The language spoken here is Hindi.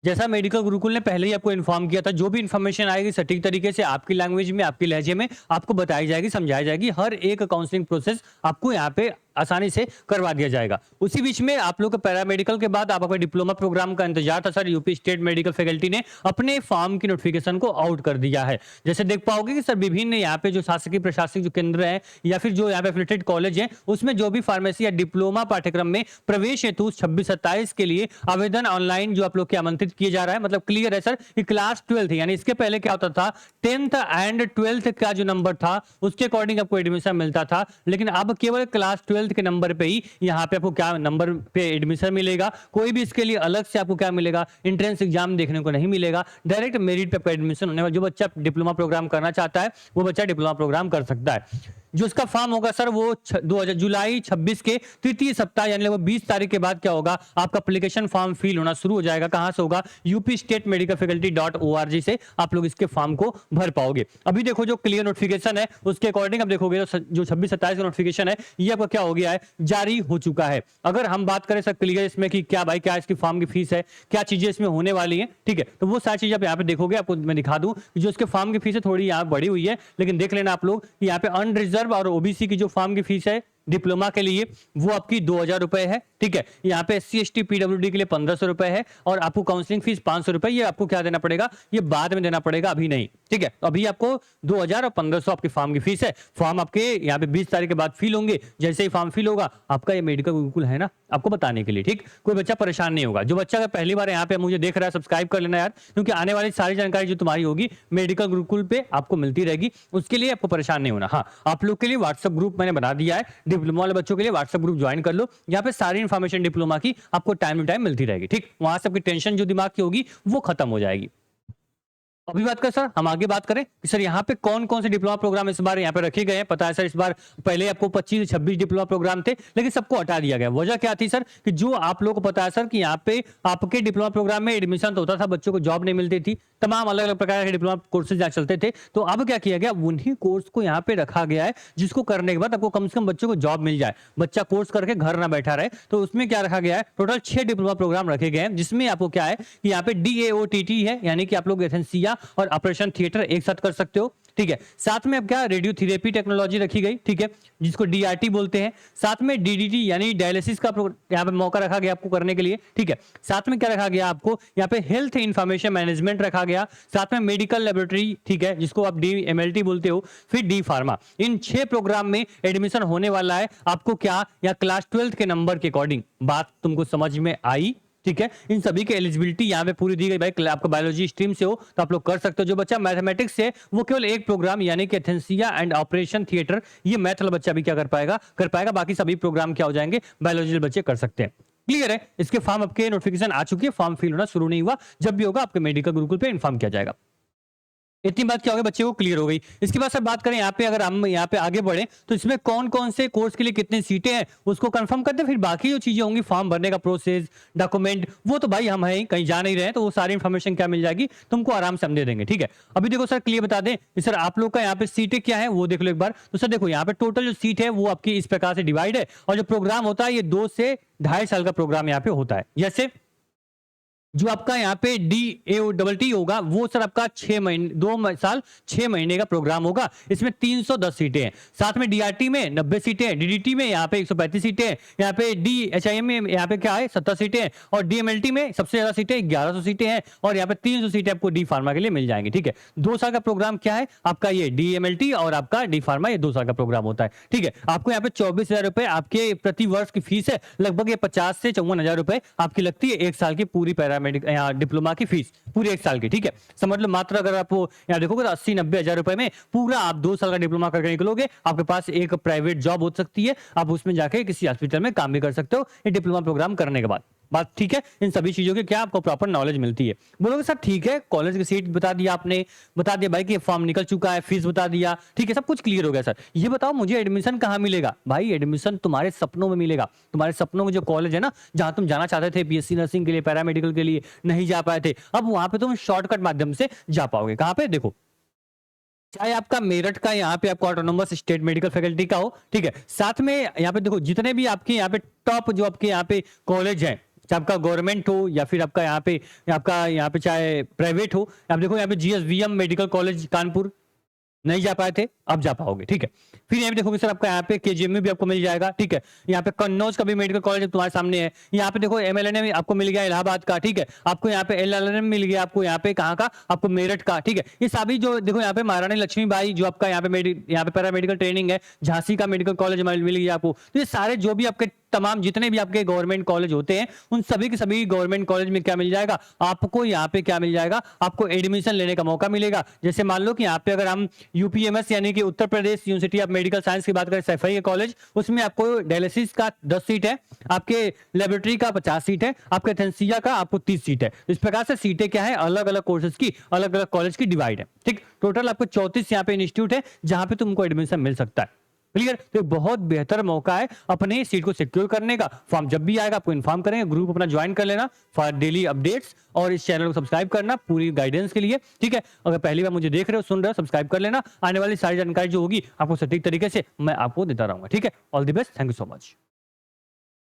जैसा मेडिकल गुरुकुल ने पहले ही आपको इन्फॉर्म किया था, जो भी इन्फॉर्मेशन आएगी सटीक तरीके से आपकी लैंग्वेज में, आपके लहजे में आपको बताई जाएगी, समझाई जाएगी। हर एक काउंसलिंग प्रोसेस आपको यहाँ पे आसानी से करवा दिया जाएगा। उसी बीच में आप लोग को पैरामेडिकल के बाद आपका डिप्लोमा प्रोग्राम का इंतजार था sir. UP state medical faculty ने अपने फॉर्म की नोटिफिकेशन को आउट कर दिया है। जैसे देख पाओगे कि सर विभिन्न यहाँ पे जो शासकीय प्रशासनिक जो केंद्र है या फिर जो यहाँ पे एफिलिएटेड कॉलेज है, उसमें जो भी फार्मेसी या डिप्लोमा पाठ्यक्रम में प्रवेश हेतु 26-27 के लिए आवेदन ऑनलाइन जो आप लोग के आमंत्रित किया जा रहा है। मतलब क्लियर है सर कि क्लास 12 यानी इसके पहले क्या होता था, 10th एंड 12th का जो नंबर था उसके अकॉर्डिंग आपको एडमिशन मिलता था, लेकिन अब केवल क्लास 12th के नंबर पे ही यहाँ पे आपको क्या नंबर पे एडमिशन मिलेगा। कोई भी इसके लिए अलग से आपको क्या मिलेगा, एंट्रेंस एग्जाम देखने को नहीं मिलेगा। डायरेक्ट मेरिट पे आपका एडमिशन होने वाला। जो बच्चा डिप्लोमा प्रोग्राम करना चाहता है वो बच्चा डिप्लोमा प्रोग्राम कर सकता है। जो उसका फॉर्म होगा सर वो 2000 जुलाई 26 के तृतीय सप्ताह यानी लगभग 20 तारीख के बाद क्या होगा, आपका एप्लीकेशन फॉर्म फिल होना शुरू हो जाएगा। कहां से होगा, UP state medical faculty .org से आप लोग इसके फॉर्म को भर पाओगे। अभी देखो जो क्लियर नोटिफिकेशन है उसके अकॉर्डिंग आप देखोगे जो 26-27 का नोटिफिकेशन है ये आपका क्या हो गया है, जारी हो चुका है। अगर हम बात करें सर क्लियर इसमें कि क्या भाई क्या इसकी फॉर्म की फीस है, क्या चीजें इसमें होने वाली है, ठीक है, तो वो सारी चीजें आप यहाँ पे देखोगे। आपको मैं दिखा दूं जो इसके फॉर्म की फीस है थोड़ी यहाँ बढ़ी हुई है, लेकिन देख लेना आप लोग यहाँ पे अनरिजर्व और ओबीसी की जो फॉर्म की फीस है डिप्लोमा के लिए वो आपकी 2000 रुपए है, ठीक है। यहाँ पे SC ST PWD के लिए 1500 रुपए है और आपको काउंसलिंग फीस 500 रुपए। ये आपको क्या देना पड़ेगा, ये बाद में देना पड़ेगा, अभी नहीं, ठीक है। तो अभी आपको 2000 और 1500 आपकी फॉर्म की फीस है। फॉर्म आपके यहाँ पे 20 तारीख के बाद फिल होंगे। जैसे ही फॉर्म फिल होगा आपका ये मेडिकल गुरुकुल है ना आपको बताने के लिए, ठीक, कोई बच्चा परेशान नहीं होगा। जो बच्चा अगर पहली बार यहाँ पे मुझे देख रहा है सब्सक्राइब कर लेना यार, क्योंकि आने वाली सारी जानकारी जो तुम्हारी होगी मेडिकल गुरुकुल पे आपको मिलती रहेगी। उसके लिए आपको परेशान नहीं होना। हाँ, आप लोग के लिए व्हाट्सएप ग्रुप मैंने बना दिया है, डिप्लोमा वाले बच्चों के लिए व्हाट्सएप ग्रुप ज्वाइन कर लो। यहाँ पे सारी इन्फॉर्मेशन डिप्लोमा की आपको टाइम टू टाइम मिलती रहेगी, ठीक। वहां से आपकी टेंशन जो दिमाग की होगी वो खत्म हो जाएगी। अभी बात करें सर, हम आगे बात करें कि सर यहाँ पे कौन कौन से डिप्लोमा प्रोग्राम इस बार यहाँ पे रखे गए हैं। पता है सर इस बार पहले आपको 25-26 डिप्लोमा प्रोग्राम थे, लेकिन सबको हटा दिया गया। वजह क्या थी सर कि जो आप लोगों को पता है सर कि यहाँ पे आपके डिप्लोमा प्रोग्राम में एडमिशन तो होता था, बच्चों को जॉब नहीं मिलती थी, तमाम अलग अलग प्रकार के डिप्लोमा कोर्सेज यहाँ चलते थे। तो अब क्या किया गया, उन्हीं कोर्स को यहाँ पे रखा गया है जिसको करने के बाद आपको कम से कम बच्चों को जॉब मिल जाए, बच्चा कोर्स करके घर ना बैठा रहे। तो उसमें क्या रखा गया है, टोटल 6 डिप्लोमा प्रोग्राम रखे गए हैं, जिसमें आपको क्या है कि यहाँ पे DAOTT है, यानी कि आप लोग एथेंसिया और ऑपरेशन थिएटर एक साथ कर सकते हो, ठीक है। साथ में अब क्या रेडियोथेरेपी टेक्नोलॉजी रखी गई, ठीक है, जिसको DRT बोलते हैं। साथ में DDT यानी डायलिसिस का यहाँ पे मौका रखा गया आपको करने के लिए, ठीक है। साथ में क्या रखा गया आपको, यहाँ पे हेल्थ इंफॉर्मेशन मैनेजमेंट रखा गया। साथ में मेडिकल लेबोरेटरी, ठीक है, जिसको आप DMLT बोलते हो, फिर D फार्मा। इन 6 प्रोग्राम में एडमिशन होने वाला है आपको क्या, या क्लास 12 के नंबर के अकॉर्डिंग। बात तुमको समझ में आई, ठीक है। इन सभी की एलिजिबिलिटी यहाँ पे पूरी दी गई। भाई आपका बायोलॉजी स्ट्रीम से हो तो आप लोग कर सकते हो। जो बच्चा मैथमेटिक्स से वो केवल एक प्रोग्राम यानी कि एथेंसिया एंड ऑपरेशन थिएटर, ये मैथ वाला बच्चा भी क्या कर पाएगा। बाकी सभी प्रोग्राम क्या हो जाएंगे, बायोलॉजी बच्चे कर सकते हैं। क्लियर है। इसके फॉर्म आपके नोटिफिकेशन आ चुकी है, फॉर्म फिल होना शुरू नहीं हुआ, जब भी होगा आपके मेडिकल गुरुकुल पे इन्फॉर्म किया जाएगा। इतनी बात क्या हो गई, बच्चे को क्लियर हो गई। इसके बाद सर बात करें यहाँ पे, अगर हम यहाँ पे आगे बढ़े तो इसमें कौन कौन से कोर्स के लिए कितनी सीटें हैं उसको कंफर्म करते हैं। फिर बाकी जो चीजें होंगी, फॉर्म भरने का प्रोसेस, डॉक्यूमेंट, वो तो भाई हम हैं कहीं जा नहीं रहे हैं, तो वो सारी इन्फॉर्मेशन क्या मिल जाएगी तुमको, आराम से हम दे देंगे, ठीक है। अभी देखो सर क्लियर बता दें कि सर आप लोग का यहाँ पे सीटें क्या है वो देख लो एक बार। तो सर देखो यहाँ पे टोटल जो सीट है वो आपकी इस प्रकार से डिवाइड है, और जो प्रोग्राम होता है ये 2 से 2.5 साल का प्रोग्राम यहाँ पे होता है। जैसे जो आपका यहाँ पे DAOTT होगा वो सर आपका 6 महीने 2 साल 6 महीने का प्रोग्राम होगा। इसमें 310 सीटें हैं। साथ में DRT में 90 सीटें हैं, DDT में यहाँ पे 135 सीटें हैं, यहाँ पे DHIM में यहाँ पे क्या है 70 सीटें हैं, और DMLT में सबसे ज्यादा सीटें 1100 सीटें हैं, और यहाँ पे 300 सीटें आपको D फार्मा के लिए मिल जाएंगी, ठीक है। 2 साल का प्रोग्राम क्या है आपका, ये DMLT और आपका D फार्मा, ये 2 साल का प्रोग्राम होता है, ठीक है। आपको यहाँ पे 24,000 रुपए आपके प्रति वर्ष की फीस है। लगभग ये 50 से 54,000 रुपए आपकी लगती है 1 साल की पूरी यहाँ डिप्लोमा की फीस पूरी 1 साल की, ठीक है। समझ लो मात्र अगर आप यहाँ देखोगे तो 80-90 हजार रुपए में पूरा आप 2 साल का डिप्लोमा करके निकलोगे। आपके पास एक प्राइवेट जॉब हो सकती है, आप उसमें जाके किसी हॉस्पिटल में काम भी कर सकते हो ये डिप्लोमा प्रोग्राम करने के बाद। बात ठीक है। इन सभी चीजों की क्या आपको प्रॉपर नॉलेज मिलती है। बोलोगे सर ठीक है, कॉलेज की सीट बता दिया आपने, बता दिया भाई कि फॉर्म निकल चुका है, फीस बता दिया, ठीक है, सब कुछ क्लियर हो गया। सर ये बताओ मुझे एडमिशन कहाँ मिलेगा। भाई एडमिशन तुम्हारे सपनों में मिलेगा। तुम्हारे सपनों में जो कॉलेज है ना जहां तुम जाना चाहते थे BSc नर्सिंग के लिए, पैरामेडिकल के लिए, नहीं जा पाए थे, अब वहां पे तुम शॉर्टकट माध्यम से जा पाओगे। कहां पे देखो, चाहे आपका मेरठ का यहाँ पे आपको ऑटोनोमस स्टेट मेडिकल फैकल्टी का हो, ठीक है। साथ में यहाँ पे देखो जितने भी आपके यहाँ पे टॉप जो आपके यहाँ पे कॉलेज हैं चाहे आपका गवर्नमेंट हो या फिर आपका यहाँ पे चाहे प्राइवेट हो। आप देखो यहाँ पे जीएसवीएम मेडिकल कॉलेज कानपुर नहीं जा पाए थे, अब जा पाओगे, ठीक है। फिर यहाँ पे देखोगे सर आपका यहाँ पे केजीएम में भी आपको मिल जाएगा, ठीक है। यहाँ पे कन्नौज का भी मेडिकल कॉलेज तुम्हारे सामने है। यहाँ पे देखो एमएलएनएम आपको मिल गया इलाहाबाद का, ठीक है। आपको यहाँ पे एलएलएनएम मिल गया, आपको यहाँ पे कहाँ का, आपको मेरठ का, ठीक है। ये सभी जो देखो यहाँ पे महारानी लक्ष्मीबाई जो आपका यहाँ पे पैरामेडिकल ट्रेनिंग है, झांसी का मेडिकल कॉलेज मिल गया आपको। तो ये सारे जो भी आपके तमाम जितने भी आपके गवर्नमेंट कॉलेज होते हैं, उन सभी के सभी गवर्नमेंट कॉलेज में क्या मिल जाएगा आपको, यहाँ पे क्या मिल जाएगा आपको एडमिशन लेने का मौका मिलेगा। जैसे मान लो कि यहाँ पे अगर हम यूपीएमएस यानी कि Uttar Pradesh university of medical science की बात करें, सैफई कॉलेज, उसमें आपको डायलिसिस का 10 सीट है, आपके लेबोरेटरी का 50 सीट है, आपके एथेंसिया का आपको 30 सीट है। इस प्रकार से सीटें क्या है, अलग अलग कोर्सेज की, अलग अलग कॉलेज की डिवाइड है, ठीक। टोटल आपको 34 यहाँ पे इंस्टीट्यूट है जहां पे तुमको एडमिशन मिल सकता है, क्लियर। तो बहुत बेहतर मौका है अपने सीट को सिक्योर करने का। फॉर्म जब भी आएगा आपको इन्फॉर्म करेंगे, ग्रुप अपना ज्वाइन कर लेना फॉर डेली अपडेट्स, और इस चैनल को सब्सक्राइब करना पूरी गाइडेंस के लिए, ठीक है। अगर पहली बार मुझे देख रहे हो, सुन रहे हो, सब्सक्राइब कर लेना। आने वाली सारी जानकारी जो होगी आपको सटीक तरीके से मैं आपको देता रहूंगा, ठीक है। All the best, thank you so much.